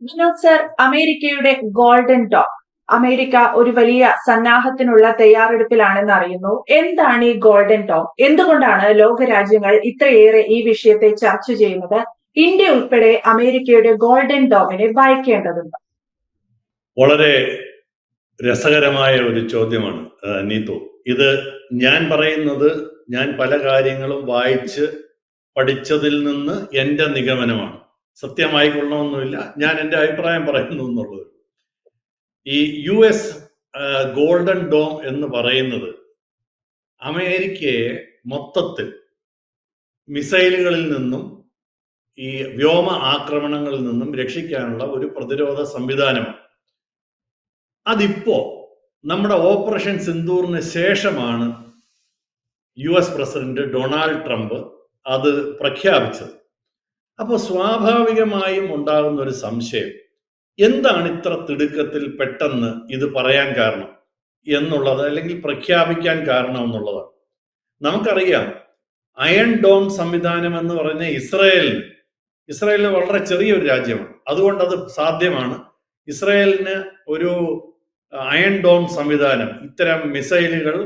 Vinod sir, അമേരിക്കയുടെ golden dome. America ഒരു വലിയ സന്നാഹത്തിനുള്ള തയ്യാറെടുപ്പിലാണെന്ന് അറിയുന്നു. എന്താണ് ഈ ഗോൾഡൻ ഡോം? എന്തുകൊണ്ടാണ് ലോകരാജ്യങ്ങൾ ഇത്രയേറെ ഈ വിഷയത്തെ ചർച്ച ചെയ്യുന്നത്? ഇന്ത്യ ഉൾപ്പെടെ അമേരിക്കയുടെ ഗോൾഡൻ ഡോമിനെ ഭയക്കേണ്ടതുണ്ട്? വളരെ രസകരമായ ഒരു ചോദ്യമാണ് നീതു. ഇത് ഞാൻ പറയുന്നത് ഞാൻ പല കാര്യങ്ങളും വായിച്ച് പഠിച്ചതിൽ നിന്ന് എൻ്റെ നിഗമനമാണ്. സത്യമായി കൊള്ളണമെന്നില്ല, ഞാൻ എൻ്റെ അഭിപ്രായം പറയുന്നു എന്നുള്ളത്. ഈ US ഗോൾഡൻ ഡോം എന്ന് പറയുന്നത് അമേരിക്കയെ മൊത്തത്തിൽ മിസൈലുകളിൽ നിന്നും ഈ വ്യോമ ആക്രമണങ്ങളിൽ നിന്നും രക്ഷിക്കാനുള്ള ഒരു പ്രതിരോധ സംവിധാനമാണ്. അതിപ്പോ നമ്മുടെ ഓപ്പറേഷൻ സിന്ദൂറിന് ശേഷമാണ് US പ്രസിഡന്റ് ഡൊണാൾഡ് ട്രംപ് അത് പ്രഖ്യാപിച്ചത്. അപ്പോൾ സ്വാഭാവികമായും ഉണ്ടാകുന്ന ഒരു സംശയം, എന്താണ് ഇത്ര തിടുക്കത്തിൽ പെട്ടെന്ന് ഇത് പറയാൻ കാരണം എന്നുള്ളത്, അല്ലെങ്കിൽ പ്രഖ്യാപിക്കാൻ കാരണം എന്നുള്ളതാണ്. നമുക്കറിയാം, അയൺ ഡോം സംവിധാനം എന്ന് പറഞ്ഞ ഇസ്രായേലിന് വളരെ ചെറിയൊരു രാജ്യമാണ്. അതുകൊണ്ട് അത് സാധ്യമാണ്. ഇസ്രായേലിന് ഒരു അയൺ ഡോം സംവിധാനം, ഇത്തരം മിസൈലുകൾ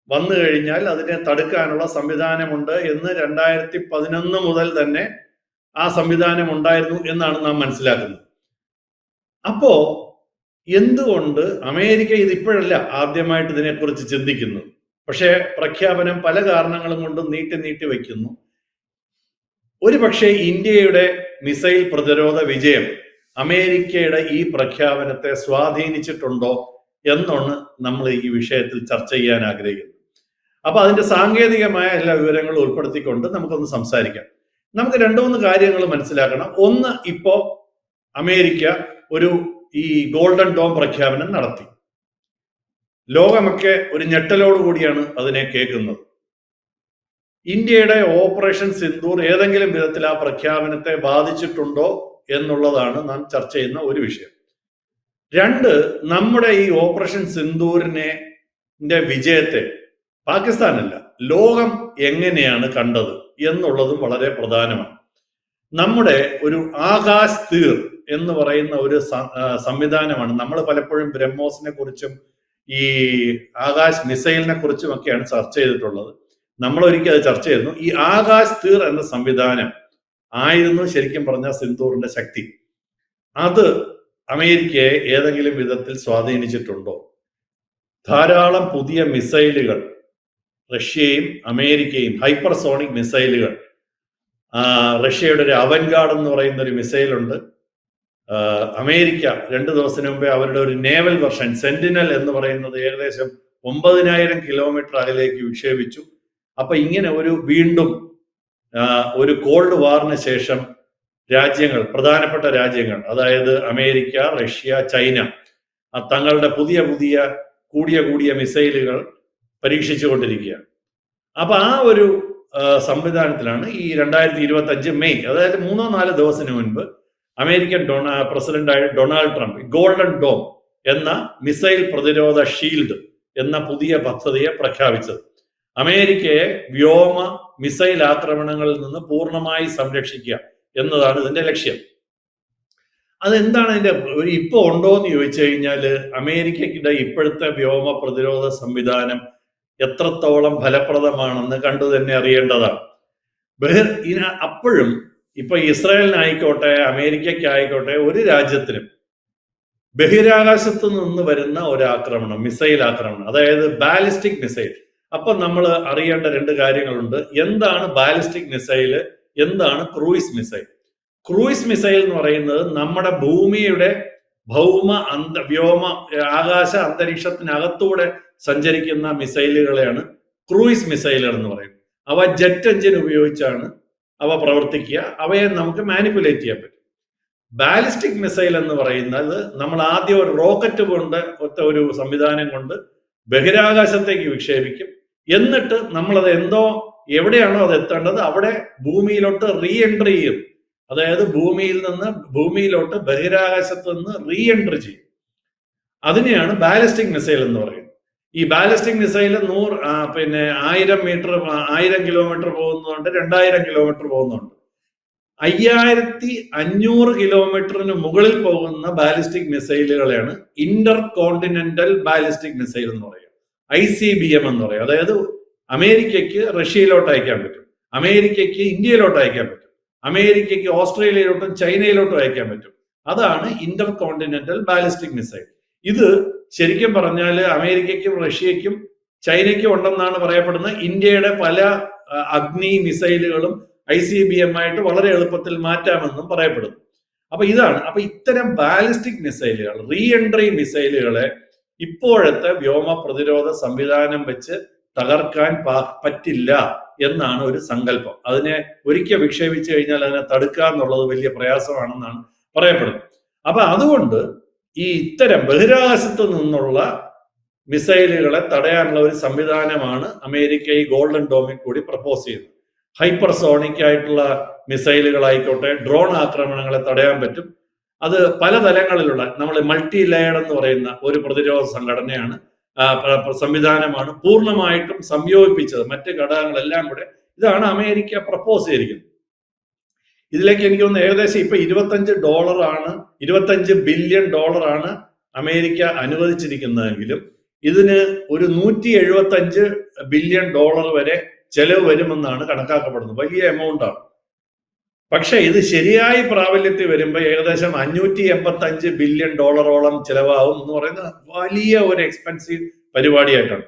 വന്നു കഴിഞ്ഞാൽ അതിനെ തടുക്കാനുള്ള സംവിധാനമുണ്ട് എന്ന് 2011 മുതൽ തന്നെ ആ സംവിധാനം ഉണ്ടായിരുന്നു എന്നാണ് നാം മനസ്സിലാക്കുന്നത്. അപ്പോ എന്തുകൊണ്ട് അമേരിക്ക ഇതിപ്പോഴല്ല ആദ്യമായിട്ട് ഇതിനെക്കുറിച്ച് ചിന്തിക്കുന്നത്? പക്ഷേ പ്രഖ്യാപനം പല കാരണങ്ങളും കൊണ്ട് നീട്ടി വയ്ക്കുന്നു. ഒരു പക്ഷേ ഇന്ത്യയുടെ മിസൈൽ പ്രതിരോധ വിജയം അമേരിക്കയുടെ ഈ പ്രഖ്യാപനത്തെ സ്വാധീനിച്ചിട്ടുണ്ടോ എന്നാണ് നമ്മൾ ഈ വിഷയത്തിൽ ചർച്ച ചെയ്യാൻ ആഗ്രഹിക്കുന്നത്. അപ്പൊ അതിന്റെ സാങ്കേതികമായ എല്ലാ വിവരങ്ങളും ഉൾപ്പെടുത്തിക്കൊണ്ട് നമുക്കൊന്ന് സംസാരിക്കാം. നമുക്ക് 2-3 കാര്യങ്ങൾ മനസ്സിലാക്കണം. ഒന്ന്, ഇപ്പോ അമേരിക്ക ഈ ഗോൾഡൻ ഡോം പ്രഖ്യാപനം നടത്തി. ലോകമൊക്കെ ഒരു ഞെട്ടലോട് കൂടിയാണ് അതിനെ കേൾക്കുന്നത്. ഇന്ത്യയുടെ ഓപ്പറേഷൻ സിന്ദൂർ ഏതെങ്കിലും വിധത്തിൽ ആ പ്രഖ്യാപനത്തെ ബാധിച്ചിട്ടുണ്ടോ എന്നുള്ളതാണ് നാം ചർച്ച ചെയ്യുന്ന ഒരു വിഷയം. 2, നമ്മുടെ ഈ ഓപ്പറേഷൻ സിന്ദൂരിന്റെ വിജയത്തെ പാകിസ്ഥാനല്ല, ലോകം എങ്ങനെയാണ് കണ്ടത് എന്നുള്ളതും വളരെ പ്രധാനമാണ്. നമ്മുടെ ഒരു ആകാശ് തീർ എന്ന് പറയുന്ന ഒരു സംവിധാനമാണ്. നമ്മൾ പലപ്പോഴും ബ്രഹ്മോസിനെ കുറിച്ചും ഈ ആകാശ് മിസൈലിനെ കുറിച്ചും ഒക്കെയാണ് ചർച്ച ചെയ്തിട്ടുള്ളത്. നമ്മൾ ഒരിക്കൽ അത് ചർച്ച ചെയ്യുന്നു. ഈ ആകാശ് തീർ എന്ന സംവിധാനം ആയിരുന്നു ശരിക്കും പറഞ്ഞ സിന്ദൂറിന്റെ ശക്തി. അത് അമേരിക്കയെ ഏതെങ്കിലും വിധത്തിൽ സ്വാധീനിച്ചിട്ടുണ്ടോ? ധാരാളം പുതിയ മിസൈലുകൾ റഷ്യയും അമേരിക്കയും, ഹൈപ്പർസോണിക് മിസൈലുകൾ. റഷ്യയുടെ ഒരു അവൻഗാർഡ് എന്ന് പറയുന്ന ഒരു മിസൈലുണ്ട്. അമേരിക്ക 2 ദിവസത്തിന് മുമ്പേ അവരുടെ ഒരു നേവൽ വെർഷൻ സെന്റിനൽ എന്ന് പറയുന്നത് ഏകദേശം 9000 കിലോമീറ്റർ അകലേക്ക് വിക്ഷേപിച്ചു. അപ്പൊ ഇങ്ങനെ വീണ്ടും ഒരു കോൾഡ് വാറിന് ശേഷം പ്രധാനപ്പെട്ട രാജ്യങ്ങൾ, അതായത് അമേരിക്ക, റഷ്യ, ചൈന, തങ്ങളുടെ പുതിയ കൂടിയ മിസൈലുകൾ പരീക്ഷിച്ചുകൊണ്ടിരിക്കുകയാണ്. അപ്പൊ ആ ഒരു സംവിധാനത്തിലാണ് ഈ 2025 മെയ്, അതായത് 3-4 ദിവസത്തിന് മുൻപ് അമേരിക്കൻ പ്രസിഡന്റായ ഡൊണാൾഡ് ട്രംപ് ഗോൾഡൻ ഡോം എന്ന മിസൈൽ പ്രതിരോധ ഷീൽഡ് എന്ന പുതിയ പദ്ധതിയെ പ്രഖ്യാപിച്ചത്. അമേരിക്കയെ വ്യോമ മിസൈൽ ആക്രമണങ്ങളിൽ നിന്ന് പൂർണ്ണമായി സംരക്ഷിക്കുക എന്നതാണ് ഇതിന്റെ ലക്ഷ്യം. അതെന്താണ് ഇപ്പൊ ഉണ്ടോ എന്ന് ചോദിച്ചു കഴിഞ്ഞാൽ, അമേരിക്കയുടെ ഇപ്പോഴത്തെ വ്യോമ പ്രതിരോധ സംവിധാനം എത്രത്തോളം ഫലപ്രദമാണെന്ന് കണ്ടു തന്നെ അറിയേണ്ടതാണ്. അപ്പോഴും ഇപ്പൊ ഇസ്രായേലിനായിക്കോട്ടെ, അമേരിക്കയ്ക്കായിക്കോട്ടെ, ഒരു രാജ്യത്തിനും ബഹിരാകാശത്ത് നിന്ന് വരുന്ന ഒരു മിസൈൽ ആക്രമണം, അതായത് ബാലിസ്റ്റിക് മിസൈൽ. അപ്പൊ നമ്മൾ അറിയേണ്ട 2 കാര്യങ്ങളുണ്ട്. എന്താണ് ബാലിസ്റ്റിക് മിസൈൽ, എന്താണ് ക്രൂയിസ് മിസൈൽ? ക്രൂയിസ് മിസൈൽ എന്ന് പറയുന്നത് നമ്മുടെ ഭൂമിയുടെ വ്യോമ ആകാശ അന്തരീക്ഷത്തിനകത്തൂടെ സഞ്ചരിക്കുന്ന മിസൈലുകളെയാണ് ക്രൂയിസ് മിസൈലുകൾ എന്ന് പറയുന്നത്. അവ ജെറ്റ് എഞ്ചിൻ ഉപയോഗിച്ചാണ് അവ പ്രവർത്തിക്കുക. അവയെ നമുക്ക് മാനിപ്പുലേറ്റ് ചെയ്യാൻ പറ്റും. ബാലിസ്റ്റിക് മിസൈൽ എന്ന് പറയുന്നത് നമ്മൾ ആദ്യം ഒരു റോക്കറ്റ് കൊണ്ട് ഒരു സംവിധാനം കൊണ്ട് ബഹിരാകാശത്തേക്ക് വിക്ഷേപിക്കും. എന്നിട്ട് നമ്മളത് എവിടെയാണോ അത് എത്തേണ്ടത് അവിടെ ഭൂമിയിലോട്ട് റീ എൻട്രി ചെയ്യും. അതായത് ഭൂമിയിലോട്ട് ബഹിരാകാശത്ത് നിന്ന് റീ എൻട്രി ചെയ്യും. അതിനെയാണ് ബാലിസ്റ്റിക് മിസൈൽ എന്ന് പറയുന്നത്. ഈ ബാലിസ്റ്റിക് മിസൈൽ 1000 കിലോമീറ്റർ പോകുന്നുണ്ട്, 2000 കിലോമീറ്റർ പോകുന്നുണ്ട്. 5500 കിലോമീറ്ററിന് മുകളിൽ പോകുന്ന ബാലിസ്റ്റിക് മിസൈലുകളെയാണ് ഇന്റർ കോണ്ടിനെന്റൽ ബാലിസ്റ്റിക് മിസൈൽ എന്ന് പറയുക. ICBM എന്ന് പറയും. അതായത് അമേരിക്കയ്ക്ക് റഷ്യയിലോട്ട് അയക്കാൻ പറ്റും, അമേരിക്കയ്ക്ക് ഇന്ത്യയിലോട്ട് അയക്കാൻ പറ്റും, അമേരിക്കയ്ക്ക് ഓസ്ട്രേലിയയിലോട്ടും ചൈനയിലോട്ടും അയക്കാൻ പറ്റും. അതാണ് ഇന്റർ കോണ്ടിനെന്റൽ ബാലിസ്റ്റിക് മിസൈൽ. ഇത് ശരിക്കും പറഞ്ഞാൽ അമേരിക്കയ്ക്കും റഷ്യയ്ക്കും ചൈനയ്ക്കും ഉണ്ടെന്നാണ് പറയപ്പെടുന്നത്. ഇന്ത്യയുടെ പല അഗ്നി മിസൈലുകളും ICBM ആയിട്ട് വളരെ എളുപ്പത്തിൽ മാറ്റാമെന്നും പറയപ്പെടുന്നു. അപ്പൊ ഇത്തരം ബാലിസ്റ്റിക് മിസൈലുകൾ, റീ എൻട്രി മിസൈലുകളെ ഇപ്പോഴത്തെ വ്യോമ പ്രതിരോധ സംവിധാനം വെച്ച് തകർക്കാൻ പറ്റില്ല എന്നാണ് ഒരു സങ്കല്പം. അതിനെ ഒരിക്കൽ വിക്ഷേപിച്ചു കഴിഞ്ഞാൽ അതിനെ തടുക്കുക എന്നുള്ളത് വലിയ പ്രയാസമാണെന്നാണ് പറയപ്പെടുന്നത്. അതുകൊണ്ട് ഈ ഇത്തരം ബഹിരാകാശത്ത് നിന്നുള്ള മിസൈലുകളെ തടയാനുള്ള ഒരു സംവിധാനമാണ് അമേരിക്ക ഈ ഗോൾഡൻ ഡോമിൽ കൂടി പ്രപ്പോസ് ചെയ്യുന്നത്. ഹൈപ്പർസോണിക് ആയിട്ടുള്ള മിസൈലുകളായിക്കോട്ടെ, ഡ്രോൺ ആക്രമണങ്ങളെ തടയാൻ പറ്റും. അത് പല തലങ്ങളിലുള്ള, നമ്മൾ മൾട്ടി ലെയർഡ് എന്ന് പറയുന്ന ഒരു പ്രതിരോധ സംഘടനയാണ്, സംവിധാനമാണ് പൂർണ്ണമായിട്ടും സംയോജിപ്പിച്ചത്. മറ്റ് ഘടകങ്ങളെല്ലാം കൂടെ ഇതാണ് അമേരിക്ക പ്രപ്പോസ് ചെയ്തിരിക്കുന്നത്. ഇതിലേക്ക് എനിക്ക് തോന്നുന്നു ഏകദേശം ഇപ്പൊ $25 ബില്യൺ അമേരിക്ക അനുവദിച്ചിരിക്കുന്നതെങ്കിലും ഇതിന് ഒരു $175 ബില്യൺ വരെ ചെലവ് വരുമെന്നാണ് കണക്കാക്കപ്പെടുന്നത്. വലിയ എമൗണ്ട് ആണ്. പക്ഷെ ഇത് ശരിയായി പ്രാബല്യത്തിൽ വരുമ്പോൾ ഏകദേശം $585 ബില്യൺ ചെലവാകും എന്ന് പറയുന്ന വലിയ ഒരു എക്സ്പെൻസീവ് പരിപാടിയായിട്ടാണ്.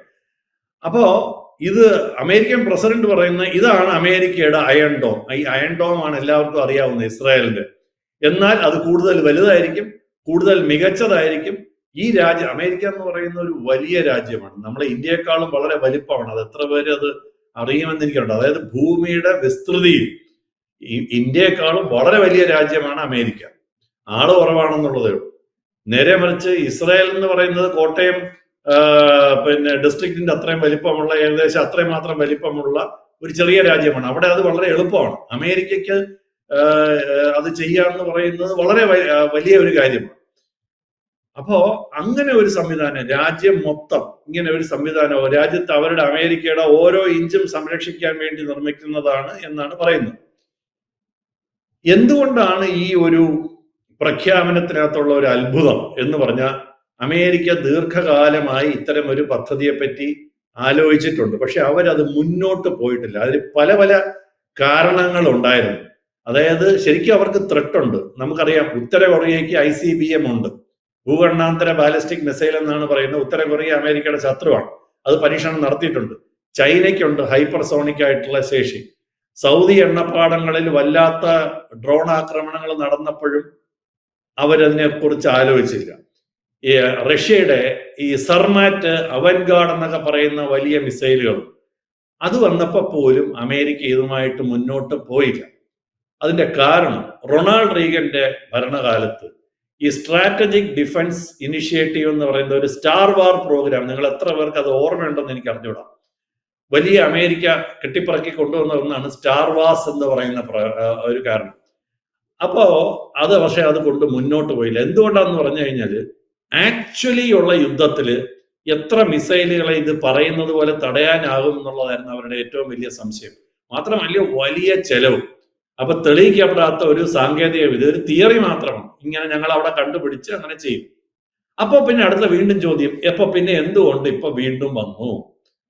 അപ്പോ ഇത് അമേരിക്കൻ പ്രസിഡന്റ് പറയുന്ന ഇതാണ് അമേരിക്കയുടെ അയൺ ഡോം. ഈ അയൺ ഡോം ആണ് എല്ലാവർക്കും അറിയാവുന്നത്, ഇസ്രായേലിന്റെ. എന്നാൽ അത് കൂടുതൽ വലുതായിരിക്കും, കൂടുതൽ മികച്ചതായിരിക്കും. ഈ രാജ്യം, അമേരിക്ക എന്ന് പറയുന്ന ഒരു വലിയ രാജ്യമാണ്, നമ്മുടെ ഇന്ത്യയെക്കാളും വളരെ വലിപ്പമാണ്. അത് എത്ര പേര് അത് അറിയുമെന്ന് എനിക്കുണ്ട്. അതായത് ഭൂമിയുടെ വിസ്തൃതിയിൽ ഇന്ത്യയെക്കാളും വളരെ വലിയ രാജ്യമാണ് അമേരിക്ക. ആള് കുറവാണെന്നുള്ളതേ ഉള്ളൂ. നേരെ മറിച്ച് ഇസ്രായേൽ എന്ന് പറയുന്നത് കോട്ടയം ഡിസ്ട്രിക്റ്റിന്റെ അത്രയും വലിപ്പമുള്ള, ഏകദേശം അത്രയും മാത്രം വലിപ്പമുള്ള ഒരു ചെറിയ രാജ്യമാണ്. അവിടെ അത് വളരെ എളുപ്പമാണ്. അമേരിക്കയ്ക്ക് അത് ചെയ്യാന്ന് പറയുന്നത് വളരെ വലിയ ഒരു കാര്യമാണ്. അപ്പോ അങ്ങനെ ഒരു സംവിധാനം, രാജ്യം മൊത്തം ഇങ്ങനെ ഒരു സംവിധാനം രാജ്യത്ത് അവരുടെ അമേരിക്കയുടെ ഓരോ ഇഞ്ചും സംരക്ഷിക്കാൻ വേണ്ടി നിർമ്മിക്കുന്നതാണ് എന്നാണ് പറയുന്നത്. എന്തുകൊണ്ടാണ് ഈ ഒരു പ്രഖ്യാപനത്തിനകത്തുള്ള ഒരു അത്ഭുതം എന്ന് പറഞ്ഞാൽ, അമേരിക്ക ദീർഘകാലമായി ഇത്തരം ഒരു പദ്ധതിയെ പറ്റി ആലോചിച്ചിട്ടുണ്ട്. പക്ഷെ അവരത് മുന്നോട്ട് പോയിട്ടില്ല. അതിന് പല പല കാരണങ്ങൾ ഉണ്ടായിരുന്നു. അതായത് ശരിക്കും അവർക്ക് ത്രെട്ട് ഉണ്ട്. നമുക്കറിയാം, ഉത്തര കൊറിയയ്ക്ക് ICBM ഉണ്ട്, ഭൂഖണ്ഡാന്തര ബാലിസ്റ്റിക് മിസൈൽ എന്നാണ് പറയുന്നത്. ഉത്തര കൊറിയ അമേരിക്കയുടെ ശത്രുവാണ്, അത് പരീക്ഷണം നടത്തിയിട്ടുണ്ട്. ചൈനയ്ക്കുണ്ട് ഹൈപ്പർസോണിക് ആയിട്ടുള്ള ശേഷി. സൗദി എണ്ണപ്പാടങ്ങളിൽ വല്ലാത്ത ഡ്രോൺ ആക്രമണങ്ങൾ നടന്നപ്പോഴും അവരതിനെ കുറിച്ച് ആലോചിച്ചില്ല. ഈ റഷ്യയുടെ ഈ സർമാറ്റ്, അവൻഗാർഡ് എന്നൊക്കെ പറയുന്ന വലിയ മിസൈലുകൾ, അത് വന്നപ്പോൾ പോലും അമേരിക്ക ഇതുമായിട്ട് മുന്നോട്ട് പോയില്ല. അതിന്റെ കാരണം, റൊണാൾഡ് റീഗന്റെ ഭരണകാലത്ത് ഈ സ്ട്രാറ്റജിക് ഡിഫൻസ് ഇനിഷ്യേറ്റീവ് എന്ന് പറയുന്ന ഒരു സ്റ്റാർ വാർ പ്രോഗ്രാം, നിങ്ങൾ എത്ര പേർക്ക് അത് ഓർമ്മയുണ്ടെന്ന് എനിക്ക് അറിഞ്ഞുകൂടാ, വലിയ അമേരിക്ക കെട്ടിപ്പറക്കി കൊണ്ടുവന്ന ഒന്നാണ് സ്റ്റാർ വാർസ് എന്ന് പറയുന്ന ഒരു കാരണം. അപ്പോ പക്ഷെ അത് കൊണ്ട് മുന്നോട്ട് പോയില്ല. എന്തുകൊണ്ടാന്ന് പറഞ്ഞു കഴിഞ്ഞാൽ, ആക്ച്വലി ഉള്ള യുദ്ധത്തില് എത്ര മിസൈലുകളെ ഇത് പറയുന്നത് പോലെ തടയാനാകും എന്നുള്ളതായിരുന്നു അവരുടെ ഏറ്റവും വലിയ സംശയം. മാത്രമല്ല വലിയ ചെലവ്. അപ്പൊ തെളിയിക്കപ്പെടാത്ത ഒരു സാങ്കേതിക വിദ്യ, ഒരു തിയറി മാത്രമാണ്. ഇങ്ങനെ ഞങ്ങൾ അവിടെ കണ്ടുപിടിച്ച് അങ്ങനെ ചെയ്യും. അപ്പൊ പിന്നെ അടുത്ത വീണ്ടും ചോദ്യം, പിന്നെ എന്തുകൊണ്ട് ഇപ്പൊ വീണ്ടും വന്നു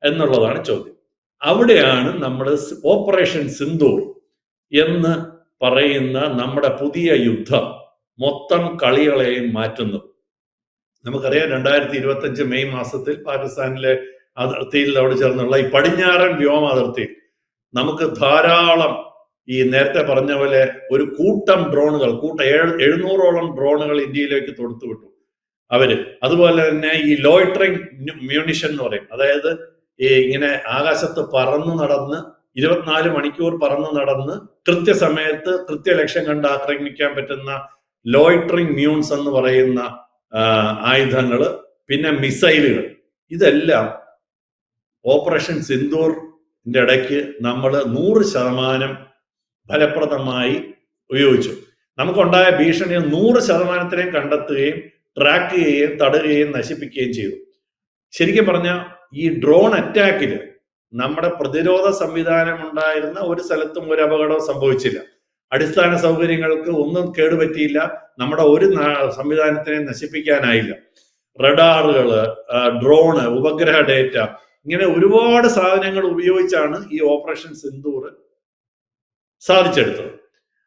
എന്നുള്ളതാണ് ചോദ്യം. അവിടെയാണ് നമ്മൾ ഓപ്പറേഷൻ സിന്ദൂർ എന്ന് പറയുന്ന നമ്മുടെ പുതിയ യുദ്ധം മൊത്തം കളികളെയും മാറ്റുന്നത്. നമുക്കറിയാം, 2025 മെയ് മാസത്തിൽ പാകിസ്ഥാനിലെ അതിർത്തിയിലോട് ചേർന്നുള്ള ഈ പടിഞ്ഞാറൻ വ്യോമ അതിർത്തിയിൽ നമുക്ക് ധാരാളം ഈ നേരത്തെ പറഞ്ഞ പോലെ ഒരു കൂട്ടം ഡ്രോണുകൾ, 700ഓളം ഡ്രോണുകൾ ഇന്ത്യയിലേക്ക് തൊടുത്തുവിട്ടു അവര്. അതുപോലെ തന്നെ ഈ ലോയിറ്ററിംഗ് മ്യൂണിഷൻ എന്ന് പറയും, അതായത് ഈ ഇങ്ങനെ ആകാശത്ത് പറന്നു നടന്ന് 24 മണിക്കൂർ പറന്നു നടന്ന് കൃത്യസമയത്ത് കൃത്യലക്ഷ്യം കണ്ട് ആക്രമിക്കാൻ പറ്റുന്ന ലോയിറ്ററിംഗ് മ്യൂൺസ് എന്ന് പറയുന്ന ആയുധങ്ങള്, പിന്നെ മിസൈലുകൾ, ഇതെല്ലാം ഓപ്പറേഷൻ സിന്ദൂറിന്റെ ഇടയ്ക്ക് നമ്മൾ 100% ഫലപ്രദമായി ഉപയോഗിച്ചു. നമുക്കുണ്ടായ ഭീഷണിയെ 100% കണ്ടെത്തുകയും ട്രാക്ക് ചെയ്യുകയും തടയുകയും നശിപ്പിക്കുകയും ചെയ്തു. ശരിക്കും പറഞ്ഞാൽ ഈ ഡ്രോൺ അറ്റാക്കില് നമ്മുടെ പ്രതിരോധ സംവിധാനം ഉണ്ടായിരുന്ന ഒരു സ്ഥലത്തും ഒരു അപകടവും സംഭവിച്ചില്ല. അടിസ്ഥാന സൗകര്യങ്ങൾക്ക് ഒന്നും കേടുപറ്റിയില്ല. നമ്മുടെ ഒരു സംവിധാനത്തിനെ നശിപ്പിക്കാനായില്ല. റഡാറുകള്, ഡ്രോണ്, ഉപഗ്രഹ ഡേറ്റ, ഇങ്ങനെ ഒരുപാട് സാധനങ്ങൾ ഉപയോഗിച്ചാണ് ഈ ഓപ്പറേഷൻ സിന്ദൂർ സാധിച്ചെടുത്തത്.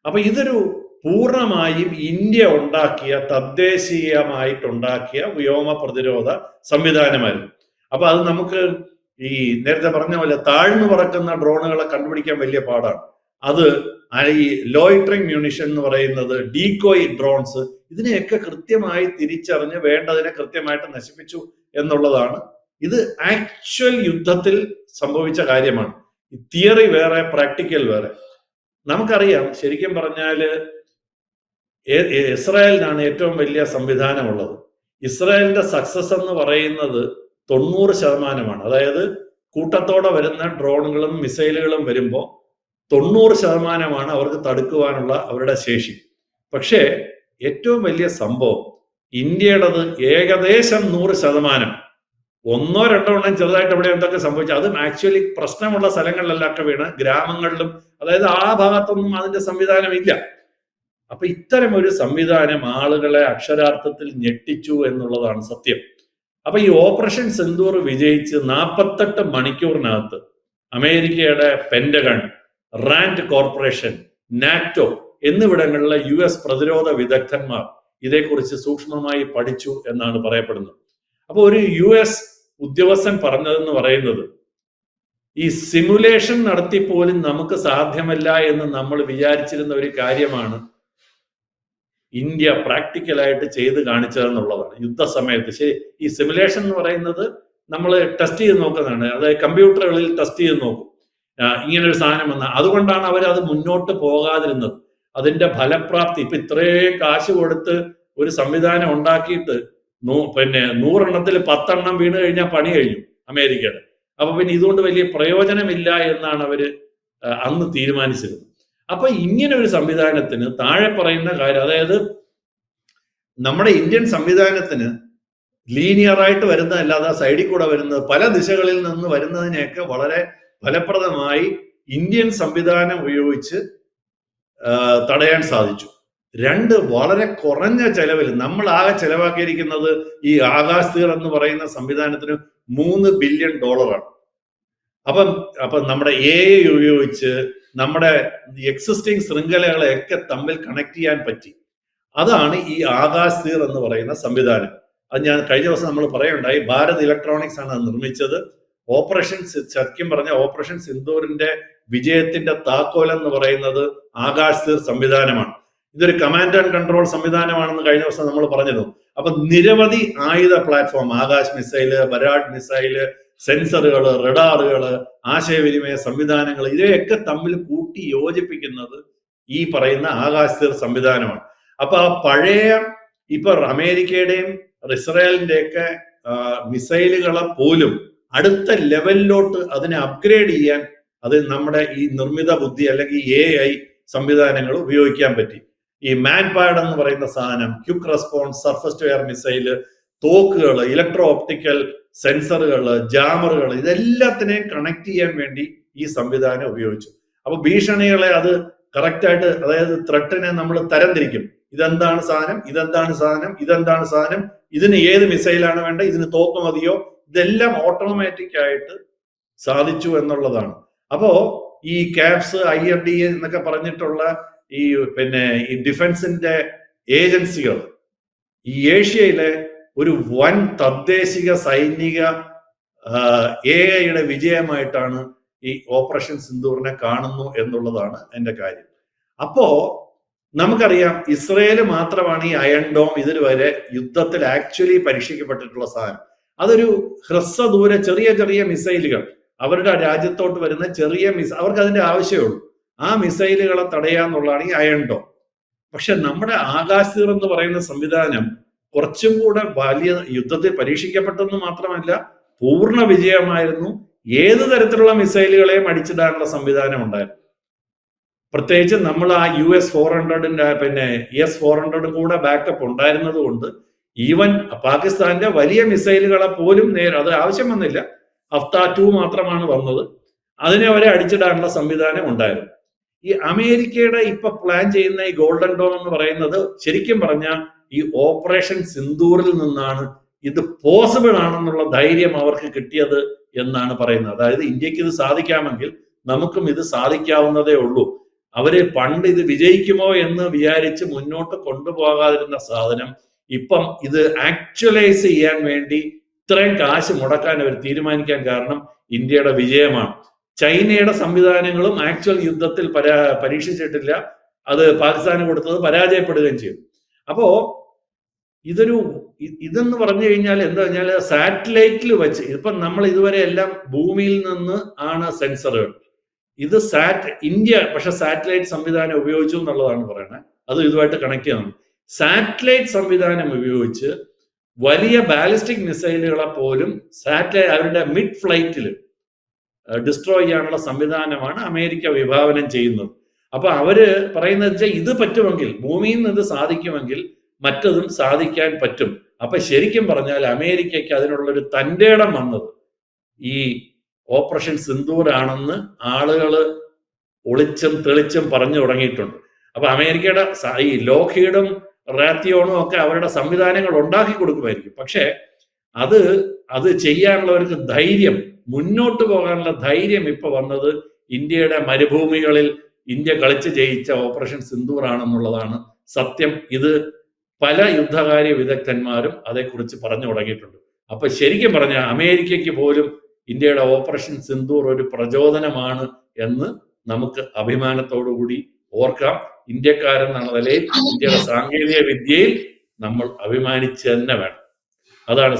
അപ്പൊ ഇതൊരു പൂർണ്ണമായും ഇന്ത്യ ഉണ്ടാക്കിയ, തദ്ദേശീയമായിട്ടുണ്ടാക്കിയ വ്യോമ പ്രതിരോധ സംവിധാനമായിരുന്നു. അപ്പൊ അത് നമുക്ക് ഈ നേരത്തെ പറഞ്ഞ പോലെ താഴ്ന്നു പറക്കുന്ന ഡ്രോണുകളെ കണ്ടുപിടിക്കാൻ വലിയ പാടാണ്. അത് ഈ ലോയിറ്ററിംഗ് മ്യൂണിഷൻ എന്ന് പറയുന്നത്, ഡീകോയ് ഡ്രോൺസ്, ഇതിനെയൊക്കെ കൃത്യമായി തിരിച്ചറിഞ്ഞ് വേണ്ടതിനെ കൃത്യമായിട്ട് നശിപ്പിച്ചു എന്നുള്ളതാണ്. ഇത് ആക്ച്വൽ യുദ്ധത്തിൽ സംഭവിച്ച കാര്യമാണ്. തിയറി വേറെ, പ്രാക്ടിക്കൽ വേറെ. നമുക്കറിയാം, ശരിക്കും പറഞ്ഞാല് ഇസ്രായേലിനാണ് ഏറ്റവും വലിയ സംവിധാനമുള്ളത്. ഇസ്രായേലിന്റെ സക്സസ് എന്ന് പറയുന്നത് 90%. അതായത് കൂട്ടത്തോടെ വരുന്ന ഡ്രോണുകളും മിസൈലുകളും വരുമ്പോൾ 90% അവർക്ക് തടുക്കുവാനുള്ള അവരുടെ ശേഷി. പക്ഷേ ഏറ്റവും വലിയ സംഭവം ഇന്ത്യയുടേത് ഏകദേശം 100%. ഒന്നോ രണ്ടോ എണ്ണം ചെറുതായിട്ട് ഇവിടെ എന്തൊക്കെ സംഭവിച്ചു, അതും ആക്ച്വലി പ്രശ്നമുള്ള സ്ഥലങ്ങളിലൊക്കെ വീണ്, ഗ്രാമങ്ങളിലും, അതായത് ആ ഭാഗത്തൊന്നും അതിന്റെ സംവിധാനം ഇല്ല. അപ്പൊ ഇത്തരം ഒരു സംവിധാനം ആളുകളെ അക്ഷരാർത്ഥത്തിൽ ഞെട്ടിച്ചു എന്നുള്ളതാണ് സത്യം. അപ്പൊ ഈ ഓപ്പറേഷൻ സിന്ദൂർ വിജയിച്ച് 48 മണിക്കൂറിനകത്ത് അമേരിക്കയുടെ പെന്റഗൺ, റാൻഡ് കോർപ്പറേഷൻ, നാറ്റോ എന്നിവിടങ്ങളിലെ US പ്രതിരോധ വിദഗ്ധന്മാർ ഇതേക്കുറിച്ച് സൂക്ഷ്മമായി പഠിച്ചു എന്നാണ് പറയപ്പെടുന്നത്. അപ്പൊ ഒരു US ഉദ്യോഗസ്ഥൻ പറഞ്ഞതെന്ന് പറയുന്നത്, ഈ സിമുലേഷൻ നടത്തി പോലും നമുക്ക് സാധ്യമല്ല എന്ന് നമ്മൾ വിചാരിച്ചിരുന്ന ഒരു കാര്യമാണ് ഇന്ത്യ പ്രാക്ടിക്കലായിട്ട് ചെയ്ത് കാണിച്ചതെന്നുള്ളതാണ് യുദ്ധസമയത്ത്. ശരി, ഈ സിമുലേഷൻ എന്ന് പറയുന്നത് നമ്മൾ ടെസ്റ്റ് ചെയ്ത് നോക്കുന്നതാണ്. അതായത് കമ്പ്യൂട്ടറുകളിൽ ടെസ്റ്റ് ചെയ്ത് നോക്കും ഇങ്ങനൊരു സാധനം വന്നാൽ. അതുകൊണ്ടാണ് അവർ അത് മുന്നോട്ട് പോകാതിരുന്നത്. അതിന്റെ ഫലപ്രാപ്തി, ഇപ്പൊ ഇത്രയും കാശ് കൊടുത്ത് ഒരു സംവിധാനം ഉണ്ടാക്കിയിട്ട് 100 എണ്ണത്തിൽ 10 എണ്ണം വീണ് കഴിഞ്ഞാൽ പണി കഴിഞ്ഞു അമേരിക്കയുടെ. അപ്പൊ പിന്നെ ഇതുകൊണ്ട് വലിയ പ്രയോജനമില്ല എന്നാണ് അവര് അന്ന് തീരുമാനിച്ചിരുന്നത്. അപ്പൊ ഇങ്ങനെ ഒരു സംവിധാനത്തിന് താഴെ പറയുന്ന കാര്യം, അതായത് നമ്മുടെ ഇന്ത്യൻ സംവിധാനത്തിന് ലീനിയറായിട്ട് വരുന്നതല്ലാതെ സൈഡിൽ കൂടെ വരുന്നത്, പല ദിശകളിൽ നിന്ന് വരുന്നതിനെയൊക്കെ വളരെ ഫലപ്രദമായി ഇന്ത്യൻ സംവിധാനം ഉപയോഗിച്ച് തടയാൻ സാധിച്ചു. 2, വളരെ കുറഞ്ഞ ചെലവിൽ, നമ്മൾ ആകെ ചെലവാക്കിയിരിക്കുന്നത് ഈ ആകാശ് തീർ എന്ന് പറയുന്ന സംവിധാനത്തിന് $3 ബില്യൺ. അപ്പം നമ്മുടെ AI ഉപയോഗിച്ച് നമ്മുടെ എക്സിസ്റ്റിംഗ് ശൃംഖലകളെയൊക്കെ തമ്മിൽ കണക്ട് ചെയ്യാൻ പറ്റി. അതാണ് ഈ ആകാശ് തീർ എന്ന് പറയുന്ന സംവിധാനം. അത് ഞാൻ കഴിഞ്ഞ ദിവസം നമ്മൾ പറയുണ്ടായി, ഭാരത് ഇലക്ട്രോണിക്സ് ആണ് നിർമ്മിച്ചത്. ശരിക്കും പറഞ്ഞ ഓപ്പറേഷൻ സിന്ദൂറിന്റെ വിജയത്തിന്റെ താക്കോൽ എന്ന് പറയുന്നത് ആകാശ് തീർ സംവിധാനമാണ്. ഇതൊരു കമാൻഡ് ആൻഡ് കൺട്രോൾ സംവിധാനമാണെന്ന് കഴിഞ്ഞ ദിവസം നമ്മൾ പറഞ്ഞിരുന്നു. അപ്പൊ നിരവധി ആയുധ platform, Akash missile, Barad missile, സെൻസറുകള്, റഡാറുകള്, ആശയവിനിമയ സംവിധാനങ്ങൾ, ഇവയൊക്കെ തമ്മിൽ കൂട്ടി യോജിപ്പിക്കുന്നത് ഈ പറയുന്ന ആകാശ് തീർ സംവിധാനമാണ്. അപ്പൊ ആ പഴയ ഇപ്പൊ അമേരിക്കയുടെയും ഇസ്രായേലിന്റെയൊക്കെ മിസൈലുകളെ പോലും അടുത്ത ലെവലിലോട്ട് അതിനെ അപ്ഗ്രേഡ് ചെയ്യാൻ അത് നമ്മുടെ ഈ നിർമ്മിത ബുദ്ധി അല്ലെങ്കിൽ AI സംവിധാനങ്ങൾ ഉപയോഗിക്കാൻ പറ്റി. ഈ മാൻപാഡ് എന്ന് പറയുന്ന സാധനം, quick response surface to air missile, തോക്കുകൾ, ഇലക്ട്രോ ഓപ്റ്റിക്കൽ സെൻസറുകൾ, ജാമറുകൾ, ഇതെല്ലാത്തിനെയും കണക്ട് ചെയ്യാൻ വേണ്ടി ഈ സംവിധാനം ഉപയോഗിച്ചു. അപ്പൊ ഭീഷണികളെ അത് കറക്റ്റായിട്ട്, അതായത് ത്രെട്ടിനെ നമ്മൾ തരംതിരിക്കും. ഇതെന്താണ് സാധനം, ഇതെന്താണ് സാധനം, ഇതെന്താണ് സാധനം, ഇതിന് ഏത് മിസൈലാണ് വേണ്ട, ഇതിന് തോക്ക് മതിയോ, ഇതെല്ലാം ഓട്ടോമാറ്റിക് ആയിട്ട് സാധിച്ചു എന്നുള്ളതാണ്. അപ്പോ ഈ കാപ്സ്, IRD എന്നൊക്കെ പറഞ്ഞിട്ടുള്ള ഈ ഈ ഡിഫൻസിന്റെ ഏജൻസികൾ ഈ ഏഷ്യയിലെ ഒരു വൻ തദ്ദേശിക സൈനിക AI വിജയമായിട്ടാണ് ഈ ഓപ്പറേഷൻ സിന്ദൂറിനെ കാണുന്നു എന്നുള്ളതാണ് എന്റെ കാര്യം. അപ്പോ നമുക്കറിയാം, ഇസ്രയേൽ മാത്രമാണ് ഈ അയൺ ഡോം ഇതിൽ യുദ്ധത്തിൽ ആക്ച്വലി പരീക്ഷിക്കപ്പെട്ടിട്ടുള്ള സാധനം. അതൊരു ഹ്രസ്വദൂര ചെറിയ ചെറിയ മിസൈലുകൾ, അവരുടെ രാജ്യത്തോട്ട് വരുന്ന ചെറിയ അവർക്ക് അതിന്റെ ആവശ്യമുള്ളൂ. ആ മിസൈലുകളെ തടയാന്നുള്ളതാണ് ഈ അയൺ ഡോം. പക്ഷെ നമ്മുടെ ആകാശ് തീർ എന്ന് പറയുന്ന സംവിധാനം കുറച്ചും കൂടെ വലിയ യുദ്ധത്തിൽ പരീക്ഷിക്കപ്പെട്ടെന്ന് മാത്രമല്ല, പൂർണ്ണ വിജയമായിരുന്നു. ഏത് തരത്തിലുള്ള മിസൈലുകളെയും അടിച്ചിടാനുള്ള സംവിധാനം ഉണ്ടായിരുന്നു. പ്രത്യേകിച്ച് നമ്മൾ ആ US-400 S-400 കൂടെ ബാക്കപ്പ് ഉണ്ടായിരുന്നത് കൊണ്ട് ഈവൻ പാകിസ്ഥാന്റെ വലിയ മിസൈലുകളെ പോലും അത് ആവശ്യം വന്നില്ല. ഹഫ്ത 2 മാത്രമാണ് വന്നത്. അതിനെ അവരെ അടിച്ചിടാനുള്ള സംവിധാനം ഉണ്ടായിരുന്നു. ഈ അമേരിക്കയുടെ ഇപ്പൊ പ്ലാൻ ചെയ്യുന്ന ഈ ഗോൾഡൻ ഡോം എന്ന് പറയുന്നത് ശരിക്കും പറഞ്ഞാൽ ഈ ഓപ്പറേഷൻ സിന്ദൂറിൽ നിന്നാണ് ഇത് പോസിബിൾ ആണെന്നുള്ള ധൈര്യം അവർക്ക് കിട്ടിയത് എന്നാണ് പറയുന്നത്. അതായത് ഇന്ത്യക്ക് ഇത് സാധിക്കാമെങ്കിൽ നമുക്കും ഇത് സാധിക്കാവുന്നതേ ഉള്ളൂ. അവര് പണ്ട് ഇത് വിജയിക്കുമോ എന്ന് വിചാരിച്ച് മുന്നോട്ട് കൊണ്ടുപോകാതിരുന്ന സാധനം ഇപ്പം ഇത് ആക്ച്വലൈസ് ചെയ്യാൻ വേണ്ടി ഇത്രയും കാശ് മുടക്കാൻ അവർ തീരുമാനിക്കാൻ കാരണം ഇന്ത്യയുടെ വിജയമാണ്. ചൈനയുടെ സംവിധാനങ്ങളും ആക്ച്വൽ യുദ്ധത്തിൽ പരീക്ഷിച്ചിട്ടില്ല. അത് പാകിസ്ഥാന് കൊടുത്തത് പരാജയപ്പെടുകയും ചെയ്തു. അപ്പോ ഇതെന്ന് പറഞ്ഞു കഴിഞ്ഞാൽ എന്താ പറഞ്ഞാൽ സാറ്റലൈറ്റിൽ വെച്ച് ഇപ്പം നമ്മൾ ഇതുവരെ എല്ലാം ഭൂമിയിൽ നിന്ന് ആണ് സെൻസറുകൾ. ഇത് ഇന്ത്യ പക്ഷെ സാറ്റലൈറ്റ് സംവിധാനം ഉപയോഗിച്ചു എന്നുള്ളതാണ് പറയുന്നത്. അത് ഇതുമായിട്ട് കണക്ട് ചെയ്യണം. സാറ്റലൈറ്റ് സംവിധാനം ഉപയോഗിച്ച് വലിയ ബാലിസ്റ്റിക് മിസൈലുകളെ പോലും അവരുടെ മിഡ് ഫ്ലൈറ്റിൽ ഡിസ്ട്രോയ് ചെയ്യാനുള്ള സംവിധാനമാണ് അമേരിക്ക വിഭാവനം ചെയ്യുന്നത്. അപ്പൊ അവര് പറയുന്നത് വെച്ചാൽ ഇത് പറ്റുമെങ്കിൽ, ഭൂമിയിൽ നിന്ന് ഇത് സാധിക്കുമെങ്കിൽ മറ്റതും സാധിക്കാൻ പറ്റും. അപ്പൊ ശരിക്കും പറഞ്ഞാൽ അമേരിക്കയ്ക്ക് അതിനുള്ളൊരു തന്റെ ഇടം വന്നത് ഈ ഓപ്പറേഷൻ സിന്ദൂർ ആണെന്ന് ആളുകൾ ഒളിച്ചും തെളിച്ചും പറഞ്ഞു തുടങ്ങിയിട്ടുണ്ട്. അപ്പൊ അമേരിക്കയുടെ ഈ ലോക്ഹീഡും റാത്തിയോണും ഒക്കെ അവരുടെ സംവിധാനങ്ങൾ ഉണ്ടാക്കി കൊടുക്കുമായിരിക്കും. പക്ഷെ അത് ചെയ്യാനുള്ളവർക്ക് ധൈര്യം, മുന്നോട്ട് പോകാനുള്ള ധൈര്യം ഇപ്പൊ വന്നത് ഇന്ത്യയുടെ മരുഭൂമികളിൽ ഇന്ത്യ കളിച്ച് ജയിച്ച ഓപ്പറേഷൻ സിന്ദൂർ ആണെന്നുള്ളതാണ് സത്യം. ഇത് പല യുദ്ധകാര്യ വിദഗ്ധന്മാരും അതേക്കുറിച്ച് പറഞ്ഞു തുടങ്ങിയിട്ടുണ്ട്. അപ്പൊ ശരിക്കും പറഞ്ഞാൽ അമേരിക്കയ്ക്ക് പോലും ഇന്ത്യയുടെ ഓപ്പറേഷൻ സിന്ദൂർ ഒരു പ്രചോദനമാണ് എന്ന് നമുക്ക് അഭിമാനത്തോടുകൂടി ഓർക്കാം. ഇന്ത്യക്കാരെന്നുള്ള നിലയിൽ ഇന്ത്യയുടെ സാങ്കേതിക വിദ്യയിൽ നമ്മൾ അഭിമാനിച്ച് തന്നെ വേണം. അതാണ്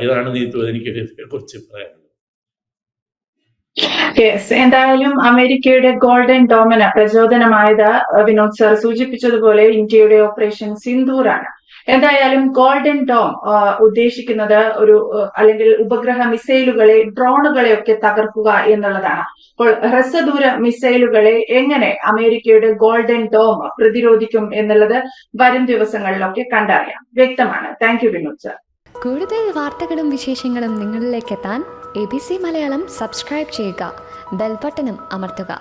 ഇതാണ് നീതു എനിക്ക് ഇതിനെ കുറിച്ച് പറയാനുള്ളത്. യെസ്, എന്തായാലും അമേരിക്കയുടെ ഗോൾഡൻ ഡോമിന് പ്രചോദനമായത് വിനോദ് സാർ സൂചിപ്പിച്ചതുപോലെ ഇന്ത്യയുടെ ഓപ്പറേഷൻ സിന്ദൂർ ആണ്. എന്തായാലും ഗോൾഡൻ ഡോം ഉദ്ദേശിക്കുന്നത് അല്ലെങ്കിൽ ഉപഗ്രഹ മിസൈലുകളെ, ഡ്രോണുകളെ ഒക്കെ തകർക്കുക എന്നുള്ളതാണ്. അപ്പോൾ ഹ്രസ്വദൂര മിസൈലുകളെ എങ്ങനെ അമേരിക്കയുടെ ഗോൾഡൻ ഡോം പ്രതിരോധിക്കും എന്നുള്ളത് വരും ദിവസങ്ങളിലൊക്കെ കണ്ടറിയാം. വ്യക്തമാണ്. Thank you Vinod sir. കൂടുതൽ വാർത്തകളും വിശേഷങ്ങളും നിങ്ങളിലേക്ക് എത്താൻ ABC മലയാളം സബ്സ്ക്രൈബ് ചെയ്യുക, ബെൽ ബട്ടണും അമർത്തുക.